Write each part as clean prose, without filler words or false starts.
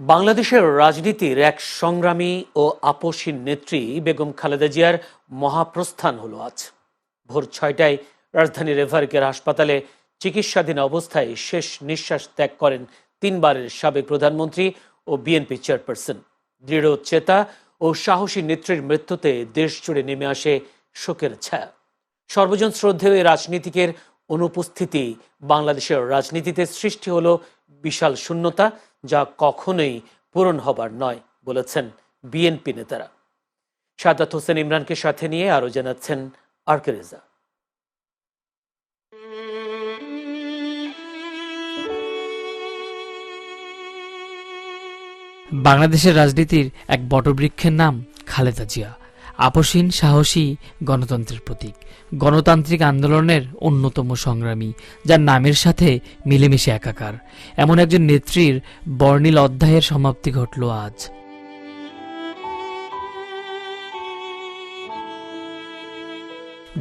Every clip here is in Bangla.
বাংলাদেশের রাজনীতির এক সংগ্রামী ও আপসীন নেত্রী বেগম খালেদা জিয়ার মহাপ্রস্থান হলো আজ। ভোর 6টায় রাজধানীর এভারকেয়ার হাসপাতালে চিকিৎসাধীন অবস্থায় শেষ নিঃশ্বাস ত্যাগ করেন তিনবারের সাবেক প্রধানমন্ত্রী ও বিএনপি চেয়ারপারসন। দৃঢ় চেতা ও সাহসী নেত্রীর মৃত্যুতে দেশ জুড়ে নেমে আসে শোকের ছায়া। সর্বজন শ্রদ্ধেয় এই রাজনীতিকের অনুপস্থিতি বাংলাদেশের রাজনীতিতে সৃষ্টি হলো বিশাল শূন্যতা, যা কখনোই পূরণ হবার নয় বলেছেন বিএনপি নেতারা। সাদাত হোসেন ইমরানকে সাথে নিয়ে আরো জানাচ্ছেন আরকে রেজা। বাংলাদেশের রাজনীতির এক বটবৃক্ষের নাম খালেদা জিয়া। আপসীন, সাহসী, গণতন্ত্রের প্রতীক, গণতান্ত্রিক আন্দোলনের অন্যতম সংগ্রামী, যার নামের সাথে মিলেমিশে একাকার, এমন একজন নেত্রীর বর্ণিল অধ্যায়ের সমাপ্তি ঘটল আজ।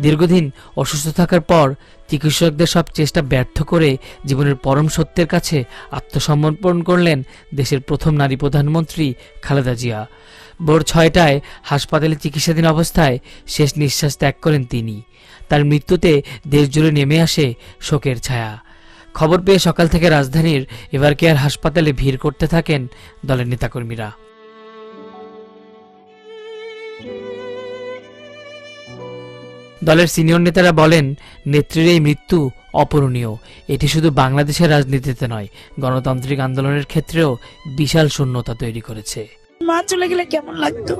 দীর্ঘদিন অসুস্থ থাকার পর চিকিৎসকদের সব চেষ্টা ব্যর্থ করে জীবনের পরম সত্যের কাছে আত্মসমর্পণ করলেন দেশের প্রথম নারী প্রধানমন্ত্রী খালেদা জিয়া। ভোর 6টায় হাসপাতালে চিকিৎসাধীন অবস্থায় শেষ নিঃশ্বাস ত্যাগ করেন তিনি। তার মৃত্যুতে দেশজুড়ে নেমে আসে শোকের ছায়া। খবর পেয়ে সকাল থেকে রাজধানীর এভারকেয়ার হাসপাতালে ভিড় করতে থাকেন দলের নেতাকর্মীরা। দলের সিনিয়র নেতারা বলেন, নেত্রীর এই মৃত্যু অপূরণীয়। এটি শুধু বাংলাদেশের রাজনীতিতে নয়, গণতান্ত্রিক আন্দোলনের ক্ষেত্রেও বিশাল শূন্যতা তৈরি করেছে। মা চলে গেলে কেমন লাগতো,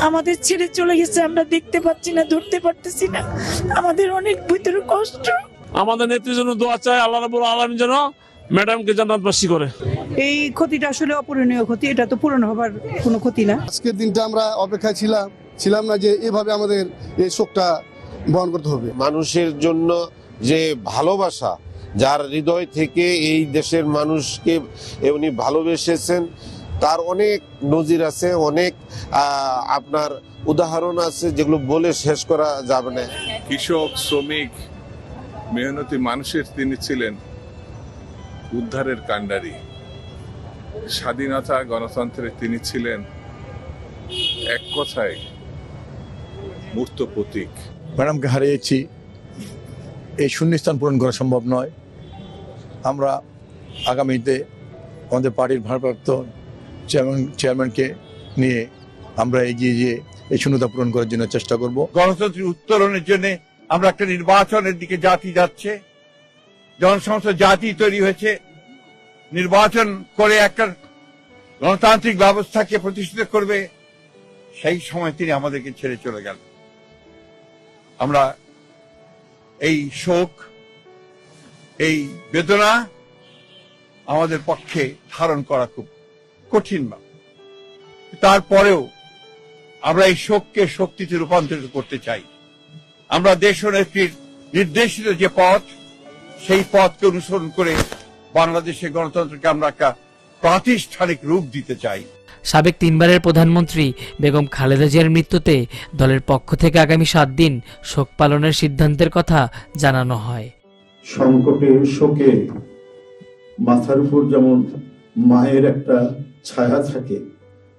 আমাদের ছেড়ে চলে গেছে, আমরা দেখতে পাচ্ছি না, ধরতে পারতেছি না, আমাদের অনেক ভিতরে কষ্ট। আমাদের নেত্রীর জন্য দোয়া চাই, আল্লাহ রাব্বুল আলামিন যেন ম্যাডামকে জান্নাতবাসী করে। এই ক্ষতিটা আসলে অপূরণীয় ক্ষতি, এটা তো পূরণ হবার কোনো ক্ষতি না। আজকের দিনটা আমরা অপেক্ষায় ছিলাম না যে এভাবে আমাদের এই শোকটা বহন করতে হবে। মানুষের জন্য যে ভালোবাসা, যার হৃদয় থেকে এই দেশের মানুষকে উনি ভালোবেসেছেন, তার অনেক নজির আছে, অনেক আপনার উদাহরণ আছে, যেগুলো বলে শেষ করা যাবে না। কৃষক, শ্রমিক, মেহনতি মানুষের তিনি ছিলেন উদ্ধারের কাণ্ডারি। স্বাধীনতা, গণতন্ত্রে তিনি ছিলেন এক কথায় মূর্ত প্রতীক। ম্যাডামকে হারিয়েছি, এই শূন্যস্থান পূরণ করা সম্ভব নয়। আমরা আগামীতে আমাদের পার্টির ভারপ্রাপ্ত চেয়ারম্যানকে নিয়ে আমরা এগিয়ে গিয়ে এই শূন্যতা পূরণ করার জন্য চেষ্টা করব। গণতন্ত্রের উত্তরণের জন্য আমরা একটা নির্বাচনের দিকে জাতি যাচ্ছে, জনসমস্ত জাতি তৈরি হয়েছে, নির্বাচন করে একটা গণতান্ত্রিক ব্যবস্থাকে প্রতিষ্ঠিত করবে। সেই সময় তিনি আমাদেরকে ছেড়ে চলে গেল। আমরা এই শোক, এই বেদনা আমাদের পক্ষে ধারণ করা খুব কঠিন। তারপরেও আমরা এই শোককে শক্তিতে রূপান্তরিত করতে চাই। আমরা দেশনেত্রীর নির্দেশিত যে পথ, সেই পথকে অনুসরণ করে বাংলাদেশের গণতন্ত্রকে আমরা একটা প্রাতিষ্ঠানিক রূপ দিতে চাই। সাবেক তিনবারের প্রধানমন্ত্রী বেগম খালেদা জিয়ার মৃত্যুতে দলের পক্ষ থেকে আগামী 7 দিন শোক পালনের সিদ্ধান্তের কথা জানানো হয়। সংকটে, শোকে মাথার উপর যেমন মায়ের একটা ছায়া থাকে,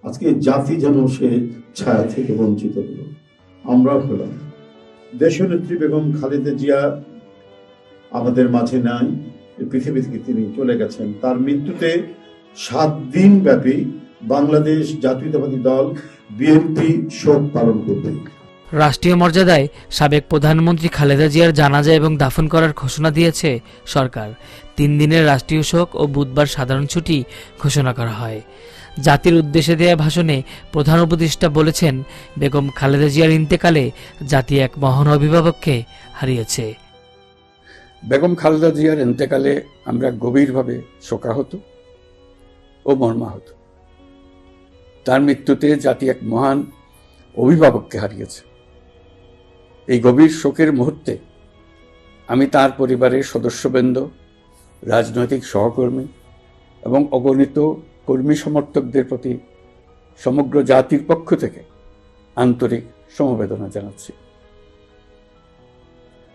আজকে জাতি যেন সে ছায়া থেকে বঞ্চিত হলো, আমরা হলাম। দেশনেত্রী বেগম খালেদা জিয়া আমাদের মাঝে নাই, পৃথিবী থেকে তিনি চলে গেছেন। তার মৃত্যুতে 7 দিন ব্যাপী বাংলাদেশ জাতীয়তাবাদী দল বিএনপি শোক পালন করবে। রাষ্ট্রীয় মর্যাদায় সাবেক প্রধানমন্ত্রী খালেদা জিয়ার জানাজা এবং দাফন করার ঘোষণা দিয়েছে সরকার। 3 দিনের রাষ্ট্রীয় শোক ও বুধবার সাধারণ ছুটি ঘোষণা করা হয়। জাতির উদ্দেশ্যে দেয়া ভাষণে প্রধান উপদেষ্টা বলেছেন, বেগম খালেদা জিয়ার ইন্তেকালে জাতি এক মহান অভিভাবককে হারিয়েছে। বেগম খালেদা জিয়ার ইন্তেকালে আমরা গভীরভাবে শোকাহত ও মর্মাহত। তার মৃত্যুতে জাতি এক মহান অভিভাবককে হারিয়েছে। এই গভীর শোকের মুহূর্তে আমি তার পরিবারের সদস্যবৃন্দ, রাজনৈতিক সহকর্মী এবং অগণিত কর্মী সমর্থকদের প্রতি সমগ্র জাতির পক্ষ থেকে আন্তরিক সমবেদনা জানাচ্ছি।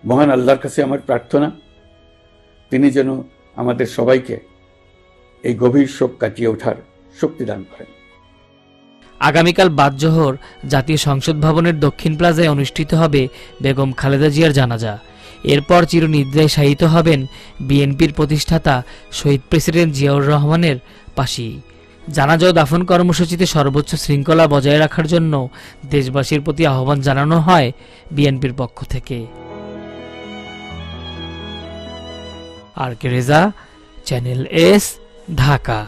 মহান আল্লাহর কাছে আমার প্রার্থনা, তিনি যেন আমাদের সবাইকে এই গভীর শোক কাটিয়ে ওঠার শক্তি দান করেন। আগামীকাল বাদ-জোহর জাতীয় সংসদ ভবনের দক্ষিণ প্লাজায় অনুষ্ঠিত হবে বেগম খালেদা জিয়ার জানাজা। এরপর চিরনিদ্রায় শায়িত হবেন বিএনপির প্রতিষ্ঠাতা শহীদ প্রেসিডেন্ট জিয়াউর রহমানের পাশেই। জানাজা ও দাফন কর্মসূচিতে সর্বোচ্চ শৃঙ্খলা বজায় রাখার জন্য দেশবাসীর প্রতি আহ্বান জানানো হয় বিএনপির পক্ষ থেকে। আর কে রেজা, চ্যানেল এস, ঢাকা।